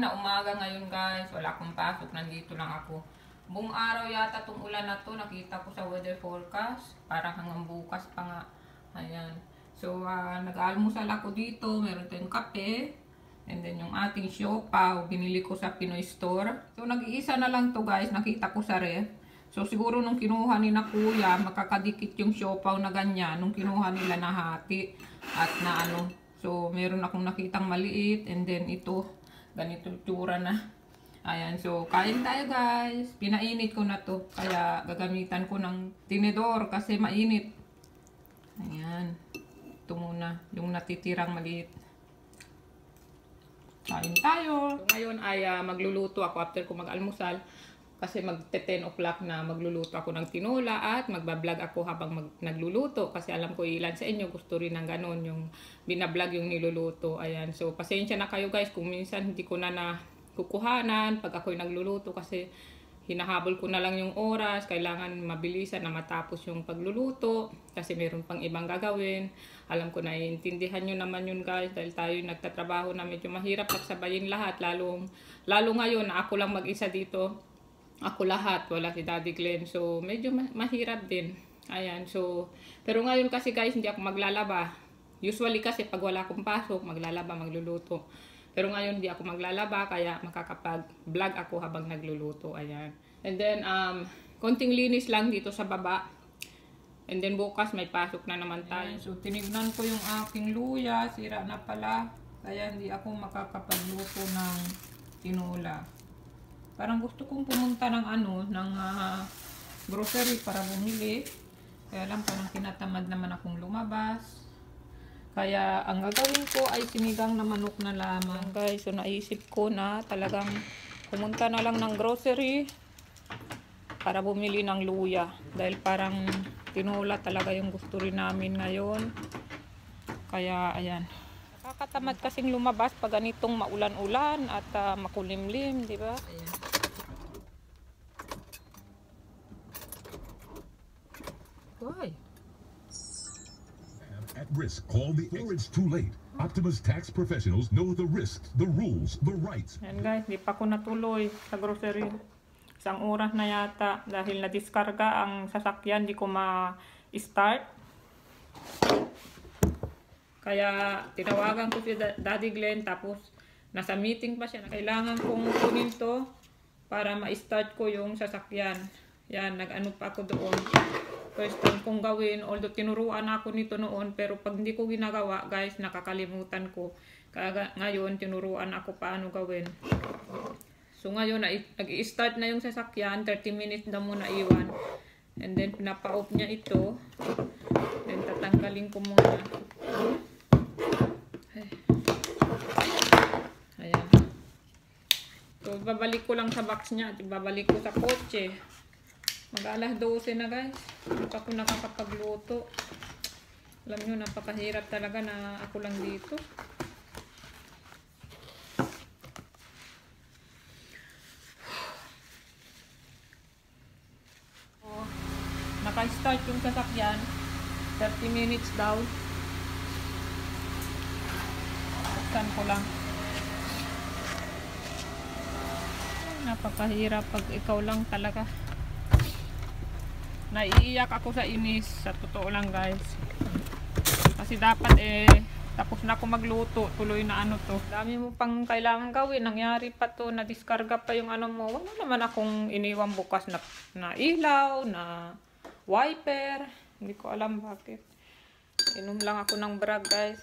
Maulan na umaga ngayon guys. Wala akong pasok. Nandito lang ako. Buong araw yata itong ulan na to. Nakita ko sa weather forecast. Parang hanggang bukas pa nga. Ayan. So, nag-almusal ako dito. Meron tayong kape. And then yung ating siopaw. Binili ko sa Pinoy Store. So, nag-iisa na lang to guys. Nakita ko sa ref. So, siguro nung kinuha ni na kuya, makakadikit yung siopaw na ganyan. Nung kinuha nila na hati. At na ano. So, meron akong nakitang maliit. And then ito, ganito tsura na. Ayan, so kain tayo guys. Pinainit ko na to. Kaya gagamitan ko ng tinidor kasi mainit. Ayan. Ito muna, yung natitirang maliit. Kain tayo. So, ngayon ay magluluto ako after ko mag-almusal. Kasi mag-10 o'clock na magluluto ako ng tinola at magbablog ako habang nagluluto. Kasi alam ko ilan sa inyo gusto rin ng ganon yung binablog yung niluluto. Ayan. So pasensya na kayo guys kung minsan hindi ko na kukuhanan pag ako'y nagluluto. Kasi hinahabol ko na lang yung oras. Kailangan mabilisan na matapos yung pagluluto. Kasi meron pang ibang gagawin. Alam ko na iintindihan nyo naman yun guys. Dahil tayo nagtatrabaho na medyo mahirap pagsabayin lahat. Lalo ngayon na ako lang mag-isa dito. Ako lahat, wala si Daddy Glenn. So, medyo mahirap din. Ayan, so, pero ngayon kasi guys, hindi ako maglalaba. Usually kasi pag wala akong pasok, maglalaba, magluluto. Pero ngayon hindi ako maglalaba, kaya makakapag-vlog ako habang nagluluto. Ayan. And then, konting linis lang dito sa baba. And then bukas may pasok na naman tayo. Ayan, so, tinignan ko yung aking luya. Sira na pala. Kaya hindi ako makakapagluto ng tinola. Parang gusto kong pumunta ng grocery para bumili. Kaya lang parang tinatamad naman akong lumabas. Kaya ang gagawin ko ay sinigang na manok na lamang. Guys, so naisip ko na talagang pumunta na lang ng grocery para bumili ng luya. Dahil parang tinola talaga yung gusto rin namin ngayon. Kaya ayan. Nakakatamad kasing lumabas pag ganitong maulan-ulan at makulimlim, di ba? Ayan. Why? At risk, call the or it's too late. Optimus tax professionals know the risks, the rules, the rights. Ayan guys, di pa ako natuloy sa grocery. Isang oras na yata dahil na-diskarga ang sasakyan, di ko ma-start. Kaya tinawagan ko si Daddy Glenn tapos nasa meeting pa siya. Kailangan kong kunin to para ma-start ko yung sasakyan. Yan, nag-ano pa ako doon. First time kong gawin. Although tinuruan ako nito noon pero pag hindi ko ginagawa guys, nakakalimutan ko. Kaya ngayon tinuruan ako paano gawin. So ngayon nag-i-start na yung sasakyan. 30 minutes na muna iwan. And then pinapa-off niya ito. Then tatanggalin ko muna. Ayan. So, babalik ko lang sa box niya. Babalik ko sa kotse. Mag-alas 12 na guys. Hindi pa ako nakakapagluto. Alam nyo, napakahirap talaga na ako lang dito. Oh, naka-start yung sasakyan. 30 minutes daw. Buksan ko lang. Napakahirap pag ikaw lang talaga. Naiiyak ako sa inis. Sa totoo lang guys. Kasi dapat tapos na ako magluto. Tuloy na ano to. Dami mo pang kailangan gawin. Nangyari pa to. Na-diskarga pa yung ano mo. Wala naman akong iniwang bukas na ilaw. Na wiper. Hindi ko alam bakit. Inom lang ako ng brag guys.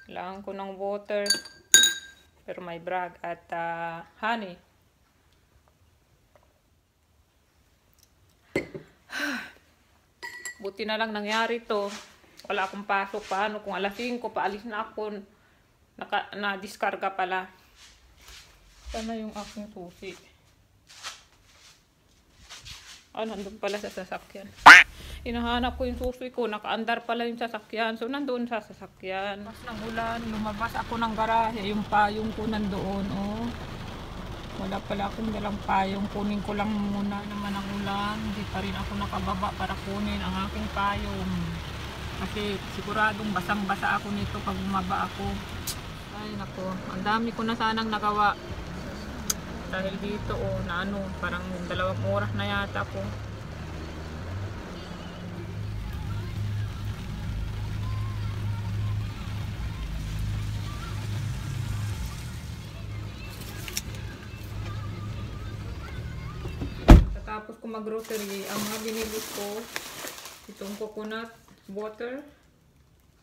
Kailangan ko ng water. Pero may brag at honey. Buti na lang nangyari to. Wala akong pasok. Paano kung alas 5 paalis na ako. Na-diskarga pala. Sana yung aking susi. Nandun pala sa sasakyan. Hinahanap ko yung susi ko. Nakaandar pala yung sasakyan. So, nandun sa sasakyan. Pas ng ulan, lumabas ako ng garahe. Yung payong ko nandoon. Oh. Wala pala akong dalang payong. Kunin ko lang muna naman ang ulan. Hindi pa rin ako nakababa para kunin ang aking payong. Kasi siguradong basang-basa ako nito pag bumaba ako. Ay nako, ang dami ko na sanang nagawa. Dahil dito na ano, parang 2 oras na yata po. Tapos ko mag-grocery, ang mga binili ko, itong coconut water.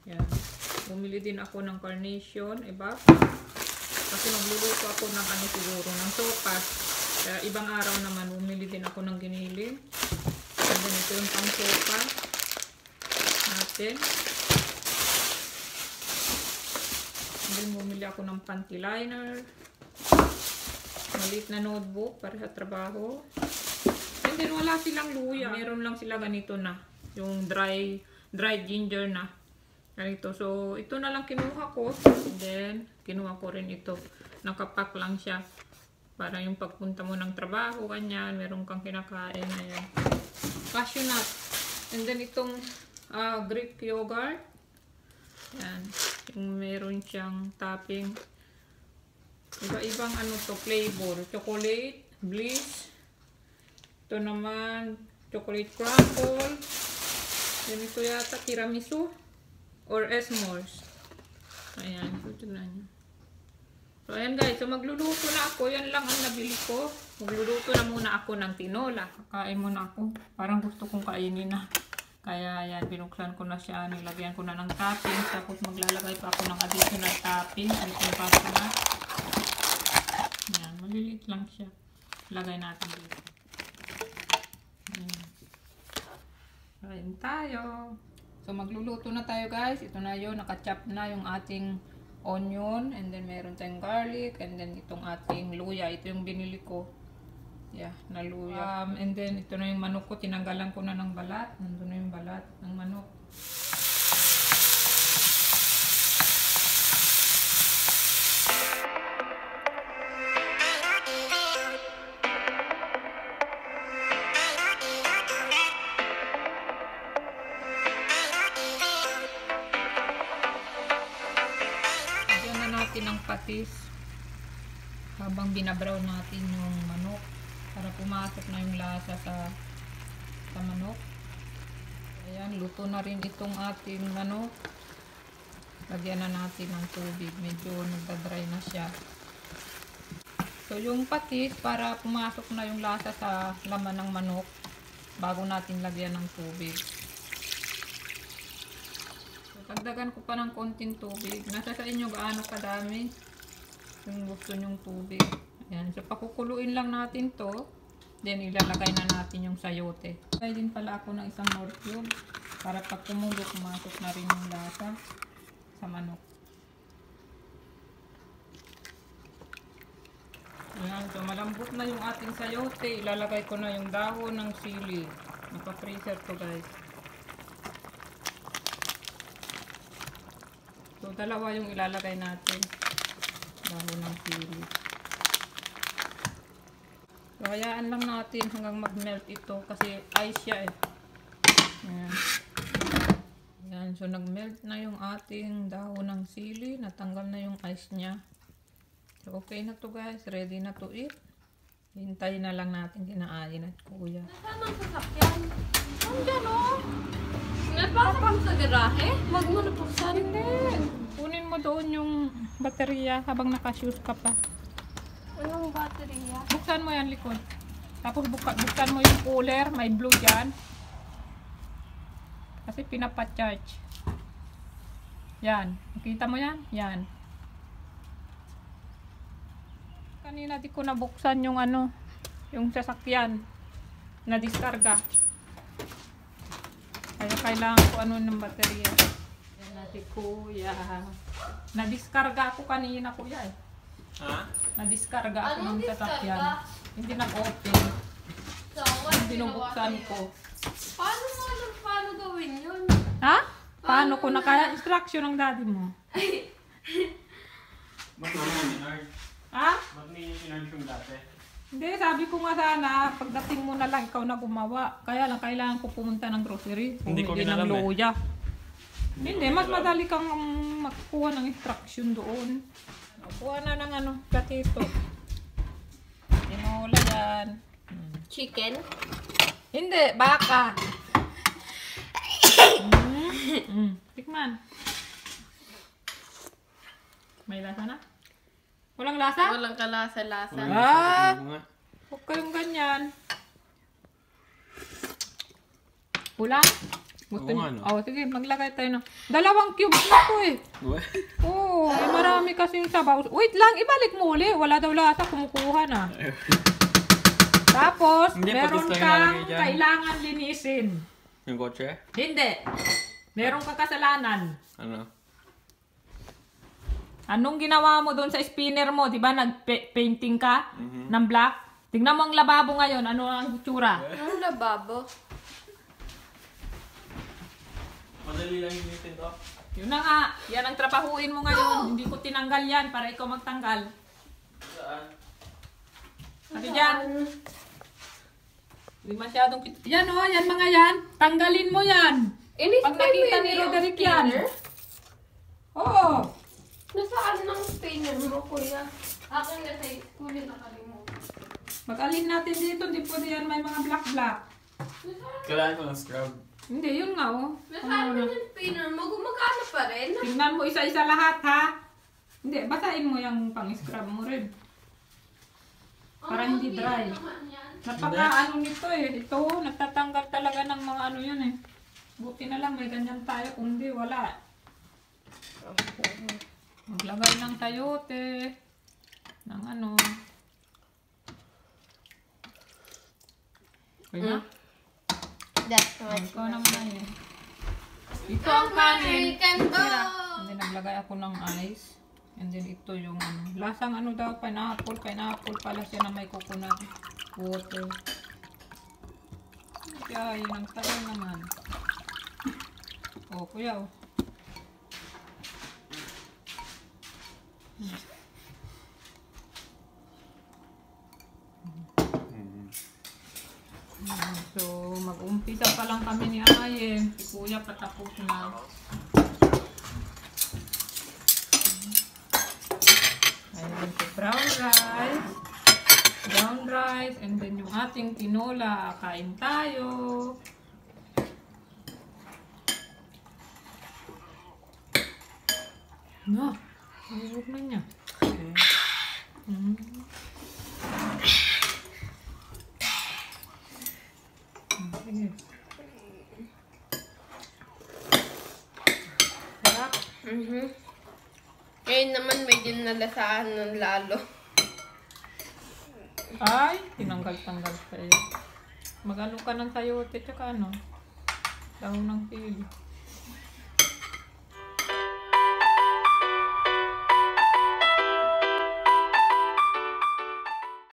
Yan. Bumili din ako ng carnation, iba. Kasi magluluto ako ng ano siguro, ng sopas. Kaya ibang araw naman, bumili din ako ng giniling. And then ito yung pang sopa natin. And then bumili ako ng panty liner. Maliit na notebook para sa trabaho. And then wala silang luya. Meron lang sila ganito na. Yung dried ginger na. Ganito. So, ito na lang kinuha ko. And then, kinuha ko rin ito. Nakapack lang siya. Para yung pagpunta mo ng trabaho, ganyan. Meron kang kinakain. Ayan. Cashew nut. And then, itong Greek yogurt. Ayan. Yung meron siyang topping. Iba-ibang ano to, flavor. Chocolate, bliss. Ito naman, chocolate crumble. Then ito yata, tiramisu. Or s'mores. Ayan, so tignan nyo. So ayan guys, so magluluto na ako. Yan lang ang nabili ko. Magluluto na muna ako ng tinola. Kakain muna ako. Parang gusto kong kainin na. Kaya ayan, binuksan ko na siya. Nilagyan ko na ng topping. Tapos maglalagay pa ako ng additional topping. Additional pasta na. Ayan, maliliit lang siya. Lagay natin dito. Ayan. Kain tayo. So magluluto na tayo guys. Ito na yun, nakachop na yung ating onion, and then meron tayong garlic, and then itong ating luya. Ito yung binili ko. Yeah, na luya. And then ito na yung manok ko, tinanggalan ko na ng balat. Nandun na yung balat ng manok. Ng patis habang binabraw natin yung manok para pumasok na yung lasa sa manok. Ayan, luto na rin itong ating manok. Lagyan na natin ng tubig, medyo nagda-dry na siya. So yung patis, para pumasok na yung lasa sa laman ng manok bago natin lagyan ng tubig. Dagdagan ko pa ng konting tubig. Nasa sa inyo gaano kadami yung gusto nyong tubig. Ayan. So, pakukuluin lang natin to. Then, ilalagay na natin yung sayote. Lagay din pala ako ng isang Knorr cube para pag kumulo, pumasok na rin yung lasa sa manok. Ayan. So, malambot na yung ating sayote. Ilalagay ko na yung dahon ng sili. Naka-freezer to guys. So, dalawa yung ilalagay natin. Dahon ng sili. So, hayaan lang natin hanggang mag-melt ito kasi ice siya eh. Ayan. Ayan. So, nag-melt na yung ating dahon ng sili. Natanggal na yung ice niya. So, okay na to guys. Ready na to eat. Hintayin na lang natin kinaain at kuya. Saan ang sasakyan? Nandiyan o. Nagpapang sa garahe? Wag mo na buksan. Hindi. Kunin mo doon yung baterya habang naka-shoes ka pa. Anong baterya? Buksan mo yan likod. Tapos buksan mo yung cooler. May blue dyan. Kasi pinapa-charge. Yan. Nakita mo yan? Yan. Kanina di ko nabuksan yung ano, yung sasakyan na diskarga. Kaya kailangan ko ano ng baterya. Yan natin kuya. Na-diskarga ako kanina kuya eh. Ha? Na-diskarga ako Anong ng sasakyan. diskarga? Hindi nag-open. So, what Binubuksan ko. Paano gawin yun? Ha? Paano ko na kaya? Instruction ng daddy mo. Ba't hindi sinarge? Ha? Ba't hindi sinarge yung dati? Hindi, sabi ko nga sana, pagdating mo na lang ikaw na gumawa. Kaya lang, kailangan ko pumunta ng grocery. Hindi ko Bumili ng rin alam eh. luya. Hindi, mas madali kang makukuha ng instruction doon. Kuha na ng ano, platito. Tinola yan. Chicken? Hindi, baka. Tikman. May lasa na? Walang lasa? Walang kalasa-lasa. Ah! Oo nga. Huwag kayong ganyan. Ulang? Gusto Oo niyo? nga, no? Oh, sige, maglagay tayo ng... Dalawang cubes na to eh. What? Oo, oh, marami kasing sabaw. Wait lang, ibalik mo uli. Wala daw lasa, kumukuha na. Tapos, Hindi, meron patis lang kang ilalagay dyan. kailangan linisin. Yung kotse? Hindi. Meron kang kasalanan. Ano? Anong ginawa mo doon sa spinner mo? Di ba nag-painting ka ng black? Tingnan mo ang lababo ngayon. Ano ang itsura? Ano lababo? Madali lang yung meeting to. Yun na nga. Yan ang trabahuin mo ngayon. Hindi ko tinanggal yan para ikaw magtanggal. Saan? Sabi dyan. Hindi masyadong... Yan o, yan mga yan. Tanggalin mo yan. Pag nakita ni Roderick yan. Oo. Nasaan ng spinner mo, kuya? Akin na sa kunin nakalimutan. Mag-alin natin dito. Hindi pwede yan may mga black-black. Kailangan ko ng scrub. Hindi, yun nga o. Nasaan ng spinner mo? Gumagana pa rin. Tingnan mo isa-isa lahat ha. Hindi, basahin mo yung pang-scrub mo rin. Para hindi dry. Napaka ano nito eh. Ito, nagtatanggal talaga ng mga ano yun eh. Buti na lang may ganyan tayo. Kung di, wala. Maglagay ng sayote. Ng ano. Okay na? That's Ikaw naman na eh. Ito ang kanin. American Tira. dog. And then naglagay ako ng ice. And then ito yung ano. Lasang ano daw, pineapple. Pineapple pala siya na may coconut water. Kaya yun ang tayo naman. Oh, kuya oh. So, mag-umpisa pa lang kami ni Ayen. Si Kuya patapos na. Ayun si brown rice. Brown rice. And then yung ating tinola. Kain tayo. Na. Ayun na niya. Sige. Sarap. Ngayon naman medyo nalasahan ng lalo. Ay, tinanggal-tanggal sa'yo. Mag-ano ka ng sayote, tsaka ano? Daw ng pili.